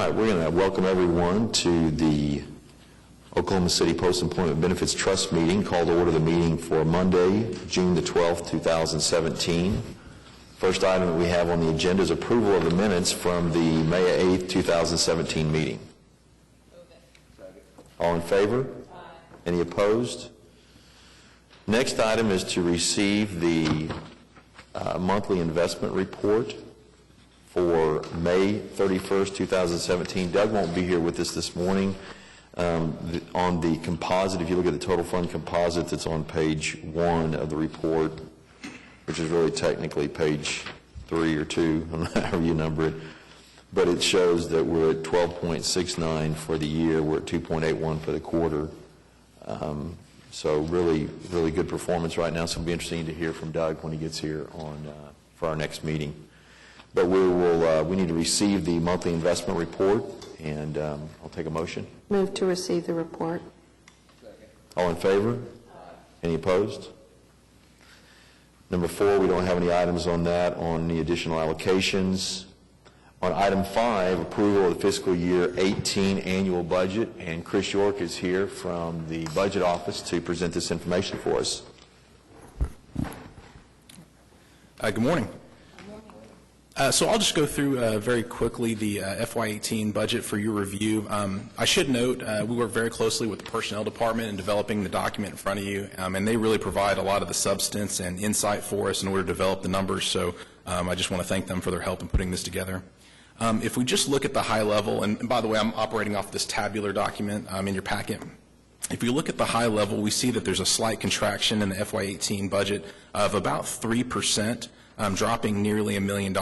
right, we're going to welcome everyone to the Oklahoma City Post-Employment Benefits Trust meeting. Call to order the meeting for Monday, June the 12th, 2017. First item that we have on the agenda is approval of the minutes from the May 8th, 2017 meeting. All in favor? Aye. Any opposed? Next item is to receive the monthly investment report for May 31st, 2017. Doug won't be here with us this morning. On the composite, if you look at the total fund composite that's on page 1 of the report, which is really technically page 3 or 2, however you number it, but it shows that we're at 12.69 for the year. We're at 2.81 for the quarter. So really good performance right now. So it'll be interesting to hear from Doug when he gets here for our next meeting. But we need to receive the monthly investment report, and I'll take a motion. Move to receive the report. Second. All in favor? Aye. Any opposed? Number 4, we don't have any items on that on the additional allocations. On item 5, approval of the fiscal year 18 annual budget, and Chris York is here from the budget office to present this information for us. Good morning. So I'll just go through very quickly the FY18 budget for your review. I should note we work very closely with the Personnel Department in developing the document in front of you, and they really provide a lot of the substance and insight for us in order to develop the numbers. So I just want to thank them for their help in putting this together. If we just look at the high level, and by the way, I'm operating off this tabular document in your packet. If we look at the high level, we see that there's a slight contraction in the FY18 budget of about 3%. Dropping nearly $1 million.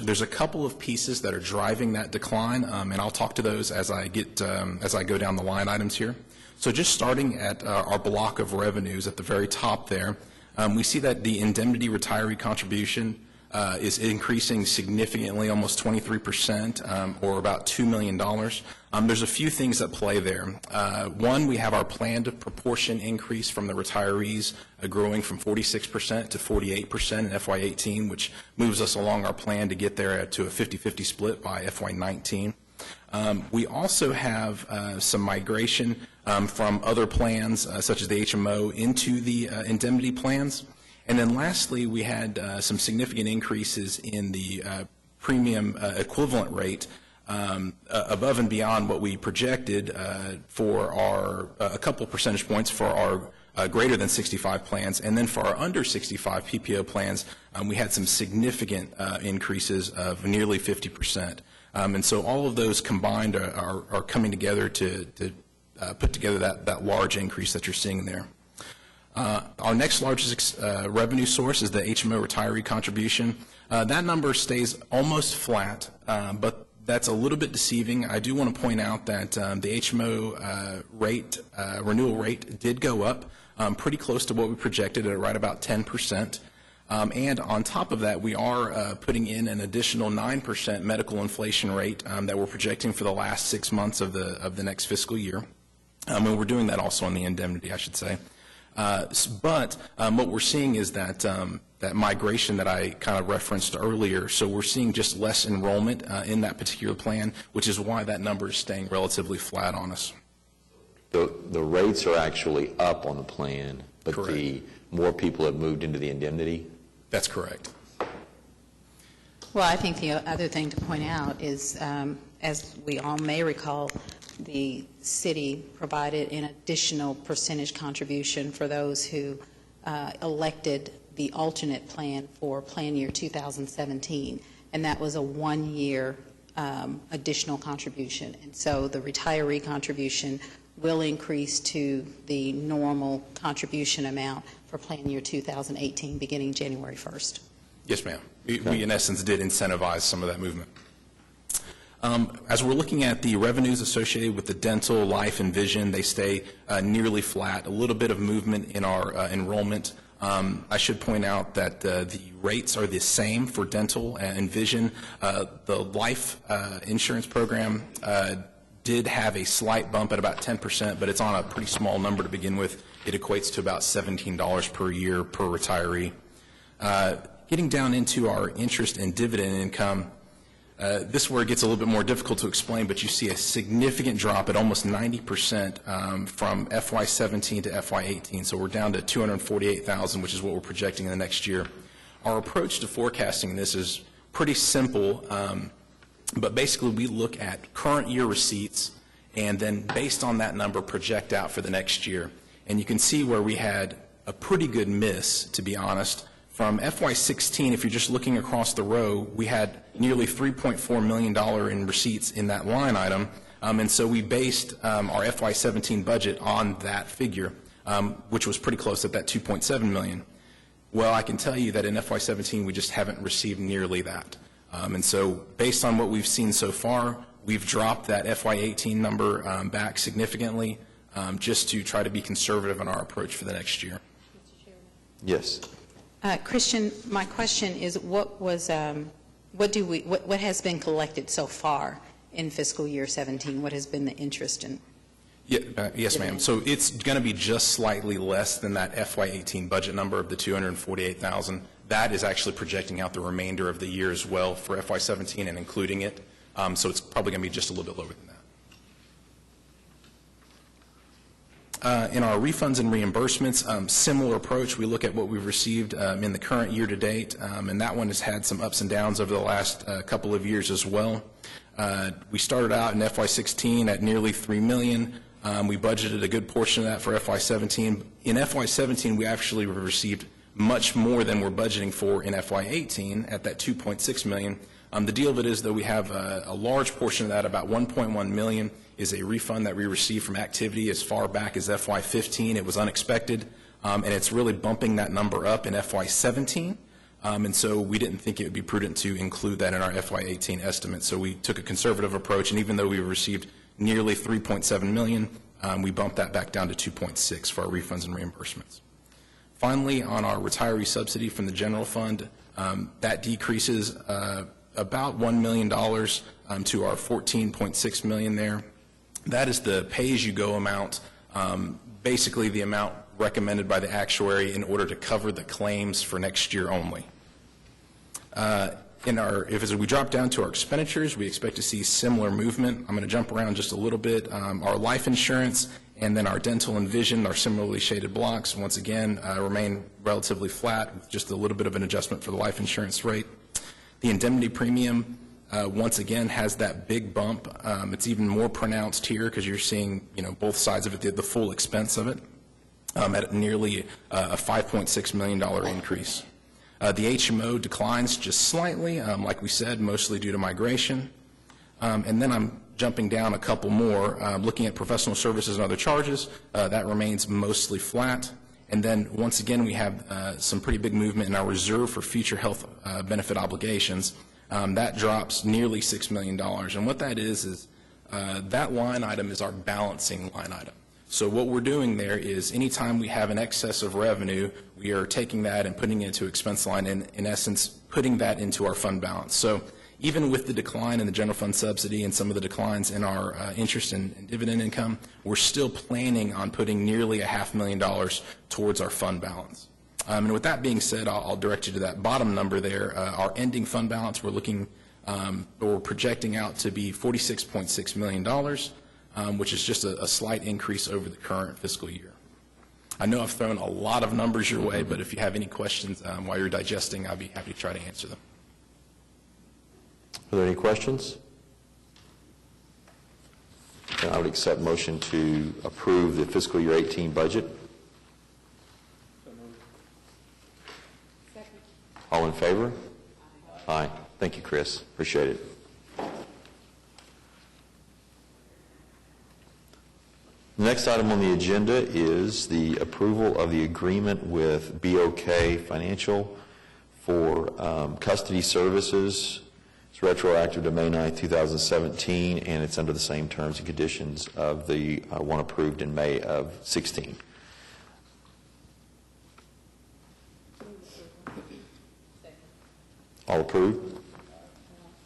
There's a couple of pieces that are driving that decline, and I'll talk to those as I go down the line items here. So just starting at our block of revenues at the very top there, we see that the indemnity retiree contribution is increasing significantly, almost 23%, or about $2 million. There's a few things at play there. One, we have our planned proportion increase from the retirees growing from 46% to 48% in FY18, which moves us along our plan to get there to a 50-50 split by FY19. We also have some migration from other plans, such as the HMO, into the indemnity plans. And then lastly, we had some significant increases in the premium equivalent rate above and beyond what we projected for our a couple percentage points for our greater than 65 plans. And then for our under 65 PPO plans, we had some significant increases of nearly 50%. And so all of those combined are coming together to put together that large increase that you're seeing there. Our next largest revenue source is the HMO retiree contribution. That number stays almost flat, but that's a little bit deceiving. I do want to point out that the HMO renewal rate did go up pretty close to what we projected at right about 10%. And on top of that, we are putting in an additional 9% medical inflation rate that we're projecting for the last 6 months of the next fiscal year. And we're doing that also on the indemnity, I should say. But what we're seeing is that that migration that I kind of referenced earlier, so we're seeing just less enrollment in that particular plan, which is why that number is staying relatively flat on us. The rates are actually up on the plan, but Correct. the more people have moved into the indemnity? That's correct. Well, I think the other thing to point out is, as we all may recall, the city provided an additional percentage contribution for those who elected the alternate plan for plan year 2017, and that was a 1-year additional contribution. And so the retiree contribution will increase to the normal contribution amount for plan year 2018 beginning January 1st. Yes, ma'am. We in essence did incentivize some of that movement. As we're looking at the revenues associated with the dental, life, and vision, they stay nearly flat. A little bit of movement in our enrollment. I should point out that the rates are the same for dental and vision. The life insurance program did have a slight bump at about 10%, but it's on a pretty small number to begin with. It equates to about $17 per year per retiree. Getting down into our interest and dividend income, This is where it gets a little bit more difficult to explain, but you see a significant drop at almost 90% from FY17 to FY18. So we're down to $248,000, which is what we're projecting in the next year. Our approach to forecasting this is pretty simple, but basically we look at current year receipts and then based on that number project out for the next year. And you can see where we had a pretty good miss, to be honest. From FY16, if you're just looking across the row, we had nearly $3.4 million in receipts in that line item, and so we based our FY17 budget on that figure, which was pretty close at that $2.7 million. Well, I can tell you that in FY17 we just haven't received nearly that. And so based on what we've seen so far, we've dropped that FY18 number back significantly just to try to be conservative in our approach for the next year. Yes. Christian, my question is, what has been collected so far in fiscal year 17? What has been the interest in? Yeah, yes, ma'am. So it's going to be just slightly less than that FY18 budget number of the $248,000. That is actually projecting out the remainder of the year as well for FY17 and including it. So it's probably going to be just a little bit lower than that. In our refunds and reimbursements, similar approach. We look at what we've received in the current year to date, and that one has had some ups and downs over the last couple of years as well. We started out in FY16 at nearly $3 million. We budgeted a good portion of that for FY17. In FY17, we actually received much more than we're budgeting for in FY18 at that $2.6 million. The deal of it is, though, we have a large portion of that, about $1.1 million, is a refund that we received from activity as far back as FY15. It was unexpected, and it's really bumping that number up in FY17. And so we didn't think it would be prudent to include that in our FY18 estimate. So we took a conservative approach, and even though we received nearly $3.7 million, we bumped that back down to $2.6 for our refunds and reimbursements. Finally, on our retiree subsidy from the general fund, that decreases about $1 million to our $14.6 million there. That is the pay-as-you-go amount, basically the amount recommended by the actuary in order to cover the claims for next year only. As we drop down to our expenditures, we expect to see similar movement. I'm going to jump around just a little bit. Our life insurance and then our dental and vision, our similarly shaded blocks, once again, remain relatively flat with just a little bit of an adjustment for the life insurance rate. The indemnity premium, once again, has that big bump. It's even more pronounced here because you're seeing, both sides of it, the full expense of it, at nearly a $5.6 million increase. The HMO declines just slightly, like we said, mostly due to migration. And then I'm jumping down a couple more, looking at professional services and other charges. That remains mostly flat. And then, once again, we have some pretty big movement in our reserve for future health benefit obligations. That drops nearly $6 million. And what that is that line item is our balancing line item. So what we're doing there is anytime we have an excess of revenue, we are taking that and putting it into expense line and, in essence, putting that into our fund balance. So even with the decline in the general fund subsidy and some of the declines in our interest and dividend income, we're still planning on putting nearly $500,000 towards our fund balance. And with that being said, I'll direct you to that bottom number there. Our ending fund balance, we're projecting out to be $46.6 million, which is just a slight increase over the current fiscal year. I know I've thrown a lot of numbers your way, but if you have any questions while you're digesting, I'll be happy to try to answer them. Are there any questions? Then I would accept motion to approve the fiscal year 18 budget. Second. All in favor? Aye. Thank you, Chris. Appreciate it. The next item on the agenda is the approval of the agreement with BOK Financial for custody services. It's retroactive to May 9, 2017, and it's under the same terms and conditions of the one approved in May of 16. All approved?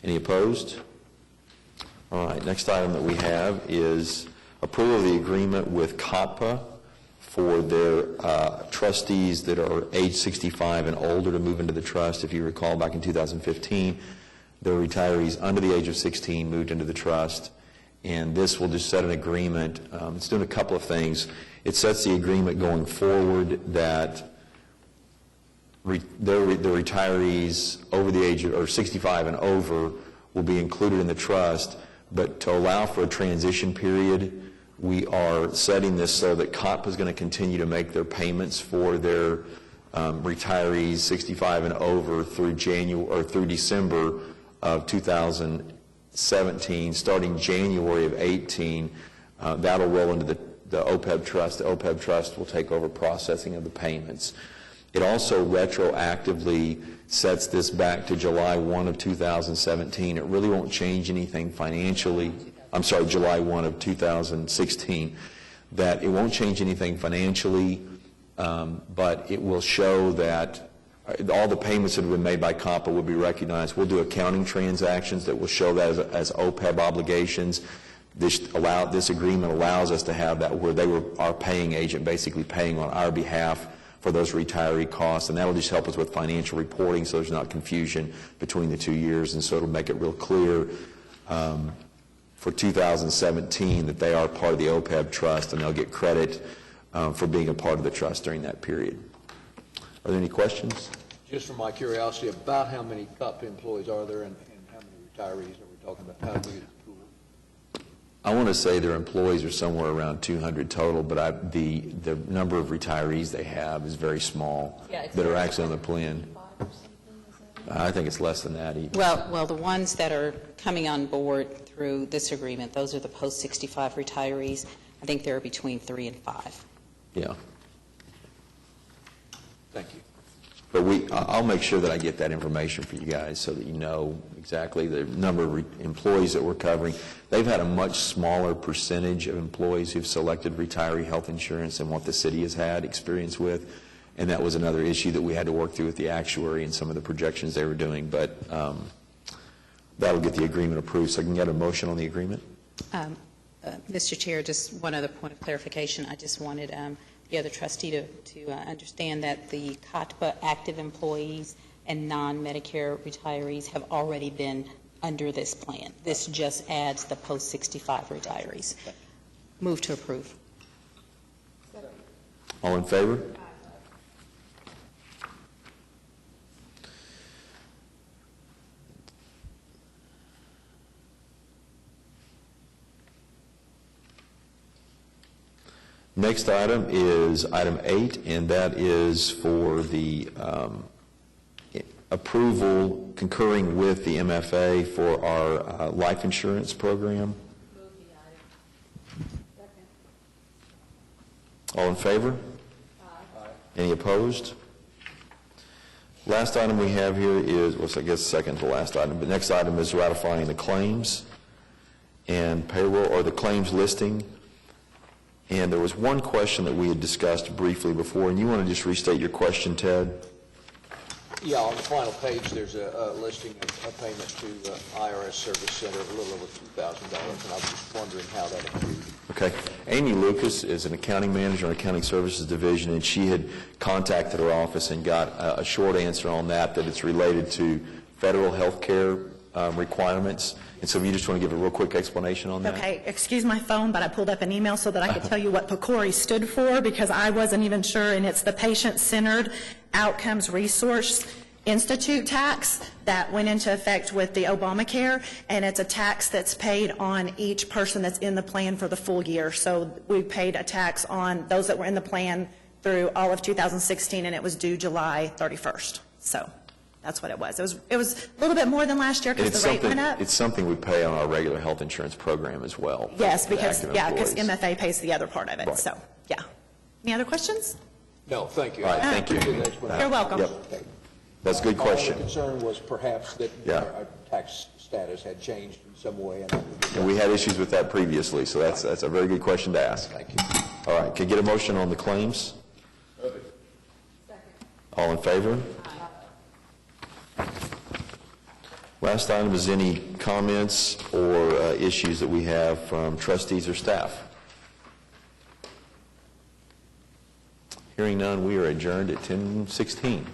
Any opposed? All right, next item that we have is approval of the agreement with COTPA for their trustees that are age 65 and older to move into the trust. If you recall, back in 2015, the retirees under the age of 16 moved into the trust. And this will just set an agreement. It's doing a couple of things. It sets the agreement going forward that the retirees over the age of, or 65 and over will be included in the trust, but to allow for a transition period, we are setting this so that COP is going to continue to make their payments for their retirees 65 and over through December of 2017. Starting January of 18, that'll roll into the Opebt trust. The Opebt trust will take over processing of the payments. It also retroactively sets this back to July 1 of 2017. It really won't change anything financially. I'm sorry, July 1 of 2016. That it won't change anything financially, but it will show that all the payments that have been made by COPPA will be recognized. We'll do accounting transactions that will show that as OPEB obligations. This agreement allows us to have that where they were our paying agent, basically paying on our behalf for those retiree costs, and that will just help us with financial reporting so there's not confusion between the 2 years, and so it'll make it real clear for 2017 that they are part of the OPEB trust, and they'll get credit for being a part of the trust during that period. Are there any questions? Just from my curiosity, about how many CUP employees are there and how many retirees are we talking about? How big is the pool? I want to say their employees are somewhere around 200 total, but the number of retirees they have is very small that are actually on the plan. I think it's less than that even. Well, the ones that are coming on board through this agreement, those are the post-65 retirees. I think there are between 3 and 5. Yeah. Thank you. But I'll make sure that I get that information for you guys so that you know exactly the number of employees that we're covering. They've had a much smaller percentage of employees who've selected retiree health insurance than what the city has had experience with, and that was another issue that we had to work through with the actuary and some of the projections they were doing. But that'll get the agreement approved. So I can get a motion on the agreement? Mr. Chair, just one other point of clarification. I just wanted the other trustee to understand that the COTPA active employees and non-Medicare retirees have already been under this plan. This just adds the post-65 retirees. Move to approve. All in favor? Next item is item 8, and that is for the approval concurring with the MFA for our life insurance program. All in favor? Aye. Any opposed? Last item we have here is, well, I guess second to last item, but next item is ratifying the claims and payroll, or the claims listing. And there was one question that we had discussed briefly before, and you want to just restate your question, Ted? Yeah, on the final page, there's a listing of a payment to IRS Service Center of a little over $2,000, and I was just wondering how that accrued. Okay. Amy Lucas is an accounting manager in Accounting Services Division, and she had contacted her office and got a short answer on that it's related to federal health care requirements. And so you just want to give a real quick explanation on that? Okay, excuse my phone, but I pulled up an email so that I could tell you what PCORI stood for, because I wasn't even sure, and it's the Patient-Centered Outcomes Resource Institute tax that went into effect with the Obamacare, and it's a tax that's paid on each person that's in the plan for the full year. So we paid a tax on those that were in the plan through all of 2016, and it was due July 31st. So that's what it was. It was a little bit more than last year because the rate went up. It's something we pay on our regular health insurance program as well. Yes, because MFA pays the other part of it. Right. So, yeah. Any other questions? No, thank you. All right, thank you. You're welcome. Yep. That's a good question. The concern was perhaps that Yeah. our tax status had changed in some way. And we had issues with that previously, so that's a very good question to ask. Thank you. All right, can I get a motion on the claims? All in favor? Last item is any comments or issues that we have from trustees or staff. Hearing none, we are adjourned at 10:16.